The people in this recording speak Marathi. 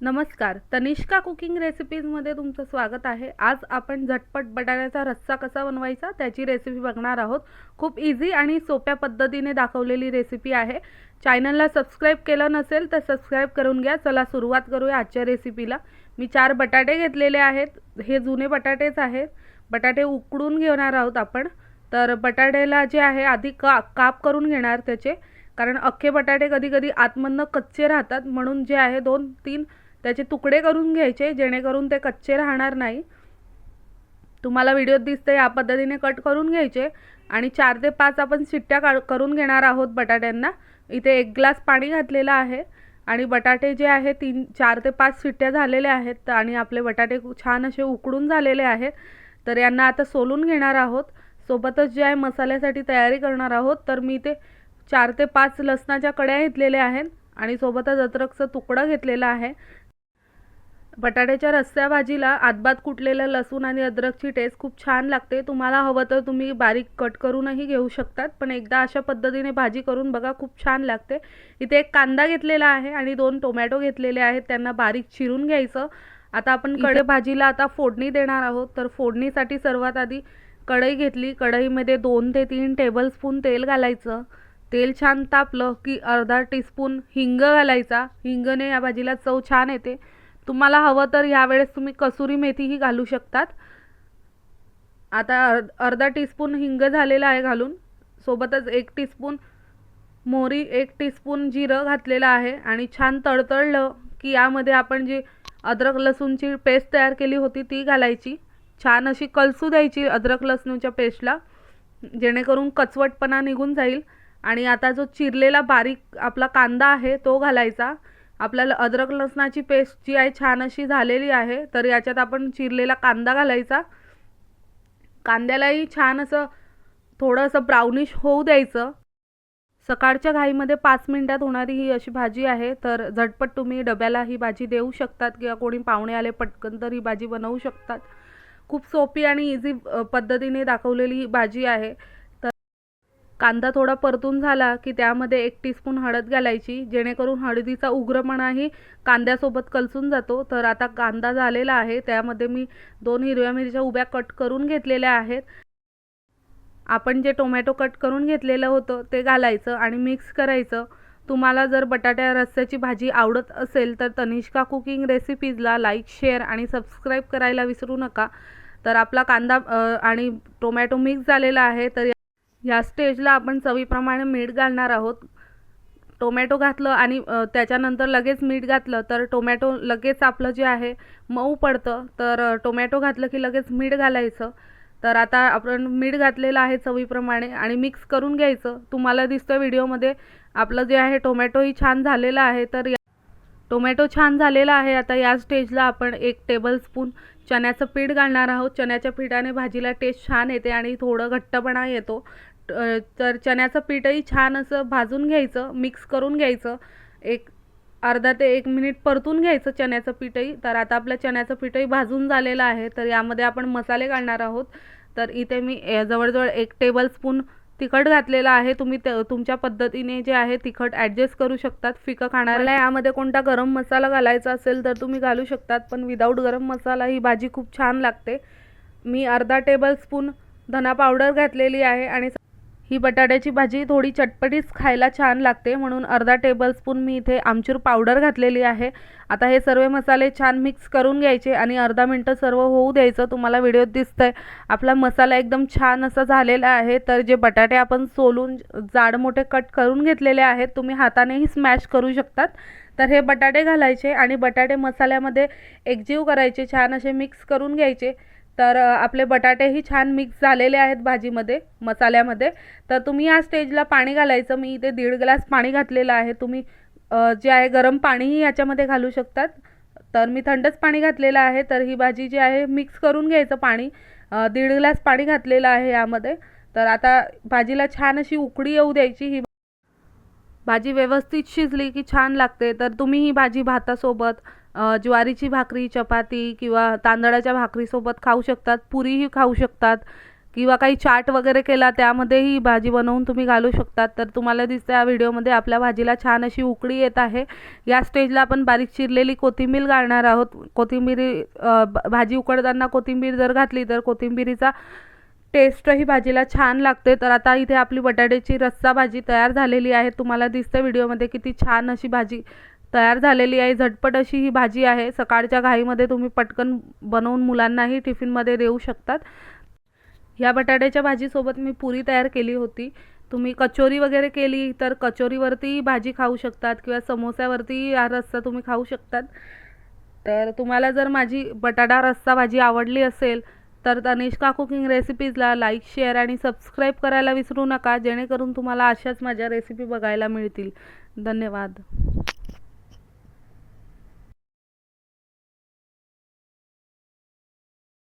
नमस्कार, तनिष्का कुकिंग रेसिपीजमध्ये तुमचं स्वागत आहे। आज आपण झटपट बटाट्याचा रस्सा कसा बनवायचा त्याची रेसिपी बघणार आहोत। खूप इझी आणि सोप्या पद्धतीने दाखवलेली रेसिपी आहे। चॅनलला सबस्क्राइब केलं नसेल तर सबस्क्राइब करून घ्या। चला सुरुवात करूया आजच्या रेसिपीला। मी 4 बटाटे घेतलेले आहेत। हे जुने बटाटेच आहेत। बटाटे उकडून घेणार आहोत आपण। तर बटाट्याला जे आहे आधी काप करून घेणार त्याचे, कारण अख्खे बटाटे कधी कधी आतमधनं कच्चे राहतात, म्हणून जे आहे 2-3 त्याचे तुकडे करून घ्यायचे जेणेकरून ते कच्चे राहणार नाही। तुम्हाला व्हिडिओत दिसते या पद्धतीने कट करून घ्यायचे आणि 4 ते 5 आपण शिट्ट्या करून घेणार आहोत बटाट्यांना। इथे 1 ग्लास पाणी घातलेलं आहे आणि बटाटे जे आहे 4 ते 5 शिट्ट्या झालेल्या आहेत आणि आपले बटाटे छान असे उकडून झालेले आहेत। तर यांना आता सोलून घेणार आहोत। सोबतच जे आहे मसाल्यासाठी तयारी करणार आहोत। तर मी ते 4 ते 5 लसणाच्या कड्या घेतलेल्या आहेत आणि सोबतच अद्रकचा तुकडा घेतलेला आहे। बटाट्याच्या रस्सा भाजीला आदबात कुटलेलं लसूण आणि अद्रकची टेस्ट खूप छान लागते। तुम्हाला हवं तर तुम्ही बारीक कट करूनही घेऊ शकतात, पण एकदा अशा पद्धतीने भाजी करून बघा, खूप छान लागते। इथे 1 कांदा घेतलेला आहे आणि 2 टोमॅटो घेतलेले आहेत, त्यांना बारीक चिरून घ्यायचं। आता आपण भाजीला आता फोडणी देणार आहोत। तर फोडणीसाठी सर्वात आधी कढई घेतली। कढईमध्ये 2 ते 3 टेबलस्पून तेल घालायचं। तेल छान तापलं की अर्धा टीस्पून हिंग घालायचा। हिंगने या भाजीला चव छान येते। तुम्हाला हवं तर यावेळेस तुम्ही कसुरी मेथीही घालू शकतात। आता अर्धा टीस्पून हिंग झालेला आहे घालून। सोबतच 1 टीस्पून मोहरी, 1 टीस्पून जिरं घातलेलं आहे आणि छान तडतडलं की यामध्ये आपण जी अद्रक लसूणची पेस्ट तयार केली होती ती घालायची। छान अशी कलसू द्यायची अद्रक लसूणच्या पेस्टला, जेणेकरून कचवटपणा निघून जाईल। आणि आता जो चिरलेला बारीक आपला कांदा आहे तो घालायचा। आपल्याला अद्रक लसणाची पेस्ट जी आहे छान अशी झालेली आहे, तर याच्यात आपण चिरलेला कांदा घालायचा। कांद्यालाही छान असं थोडंसं ब्राउनिश होऊ द्यायचं। सकाळच्या घाईमध्ये 5 मिनिटात होणारी ही अशी भाजी आहे। तर झटपट तुम्ही डब्याला ही भाजी देऊ शकतात किंवा कोणी पाहुणे आले पटकन तर ही भाजी बनवू शकतात। खूप सोपी आणि इझी पद्धतीने दाखवलेली ही भाजी आहे। कांदा थोडा परतून झाला की त्यामध्ये 1 टीस्पून हळद घालायची, जेणेकरून हळदीचा उग्रपणाही कांद्यासोबत कलसून जातो। तर आता कांदा झालेला आहे, त्यामध्ये मी 2 हिरव्या मिरच्या उभ्या कट करून घेतलेल्या आहेत। आपण जे टोमॅटो कट करून घेतलेलं होतं ते घालायचं आणि मिक्स करायचं। तुम्हाला जर बटाट्या रस्स्याची भाजी आवडत असेल तर तनिष्का कुकिंग रेसिपीजला लाईक, शेअर आणि सबस्क्राइब करायला विसरू नका। तर आपला कांदा आणि टोमॅटो मिक्स झालेला आहे। तर या स्टेजला आपण चवीप्रमाणे मीठ घालणार आहोत। टोमॅटो घातलं आणि त्याच्यानंतर लगेच मीठ घातलं तर टोमॅटो लगेच आपलं जे आहे मऊ पडतं। तर टोमॅटो घातलं की लगेच मीठ घालायचं। तर आता आपण मीठ घातलेलं आहे चवीप्रमाणे आणि मिक्स करून घ्यायचं। तुम्हाला दिसतं व्हिडिओमध्ये आपलं जे आहे टोमॅटोही छान झालेला आहे। तर टोमॅटो छान झालेला आहे। आता या स्टेजला आपण 1 टेबलस्पून चण्याचं पीठ घालणार आहोत। चण्याच्या पीठाने भाजीला टेस्ट छान येते आणि थोडं घट्टपणा येतो। तर चण्याचं पीठही छान असं भाजून घ्यायचं, मिक्स करून घ्यायचं। अर्धा ते 1 मिनिट परतून घ्यायचं चण्याचं पीठही। तर आता आपलं चण्याचं पीठही भाजून झालेलं आहे। तर यामध्ये आपण मसाले घालणार आहोत। तर इथे मी जवळजवळ 1 टेबलस्पून तिखट घातलेला आहे। तुम्ही तुमच्या पद्धतीने जे आहे तिखट ॲडजस्ट करू शकतात। फिकं खाणाऱ्याला यामध्ये कोणता गरम मसाला घालायचा असेल तर तुम्ही घालू शकतात, पण विदाऊट गरम मसाला ही भाजी खूप छान लागते। मी अर्धा टेबलस्पून धना पावडर घातलेली आहे आणि ही बटाट्याची भाजी थोडी चटपटीत खायला छान लागते, म्हणून अर्धा टेबलस्पून मी इथे आमचूर पावडर घातलेली आहे। आता हे सर्व मसाले छान मिक्स करून घ्यायचे आणि अर्धा मिनिट सर्व होऊ द्यायचं। तुम्हाला व्हिडिओत दिसतंय आपला मसाला एकदम छान असा झालेला आहे। तर जे बटाटे आपण सोलून जाड मोठे कट करून घेतलेले आहेत, तुम्ही हातानेही स्मॅश करू शकतात। तर हे बटाटे घालायचे आणि बटाटे मसाल्यामध्ये एकजीव करायचे, छान असे मिक्स करून घ्यायचे। तर आपले बटाटेही छान मिक्स झालेले आहेत भाजीमध्ये, मसाल्यामध्ये। तर तुम्ही या स्टेजला पाणी घालायचं। मी इथे 1.5 ग्लास पाणी घातलेलं आहे। तुम्ही जे आहे गरम पाणीही याच्यामध्ये घालू शकतात। तर मी थंडच पाणी घातलेलं आहे। तर ही भाजी जी आहे मिक्स करून घ्यायचं पाणी। 1.5 ग्लास पाणी घातलेलं आहे यामध्ये। तर आता भाजीला छान अशी उकळी येऊ द्यायची। ही भाजी व्यवस्थित शिजली की छान लागते। तर तुम्ही ही भाजी भातासोबत, ज्वारीची भाकरी, चपाती किंवा तांदळाच्या भाकरीसोबत खाऊ शकतात, पुरीही खाऊ शकतात किंवा काही चाट वगैरे केला त्यामध्येही ही भाजी बनवून तुम्ही घालू शकतात. तर तुम्हाला दिसतं या व्हिडिओमध्ये आपल्या भाजीला छान अशी उकळी येत आहे. या स्टेजला आपण बारीक चिरलेली कोथिंबीर घालणार आहोत. भाजी उकळताना कोथिंबीर जर घातली तर कोथिंबीरीचा टेस्ट ही भाजीला छान लागते. तर आता इथे आपली बटाट्याची रस्सा भाजी तयार झालेली आहे. तुम्हाला दिसतं व्हिडिओमध्ये किती छान अशी भाजी तयार झालेली आहे. झटपट अशी ही भाजी आहे. सकाळच्या घाईमध्ये तुम्ही पटकन बनवून मुलांनाही टिफिनमध्ये देऊ शकतात. या बटाट्याच्या भाजीसोबत मी पुरी तयार केली होती. तुम्ही कचोरी वगैरे केली तर कचोरीवरती भाजी खाऊ शकतात किंवा समोस्यावरती हा रस्सा तुम्ही खाऊ शकतात. तर तुम्हाला जर माझी बटाटा रस्सा भाजी आवडली असेल तर तनिष्का कुकिंग रेसिपीजला लाईक, शेअर आणि सबस्क्राईब करायला विसरू नका, जेणेकरून तुम्हाला अशाच माझ्या रेसिपी बघायला मिळतील. धन्यवाद.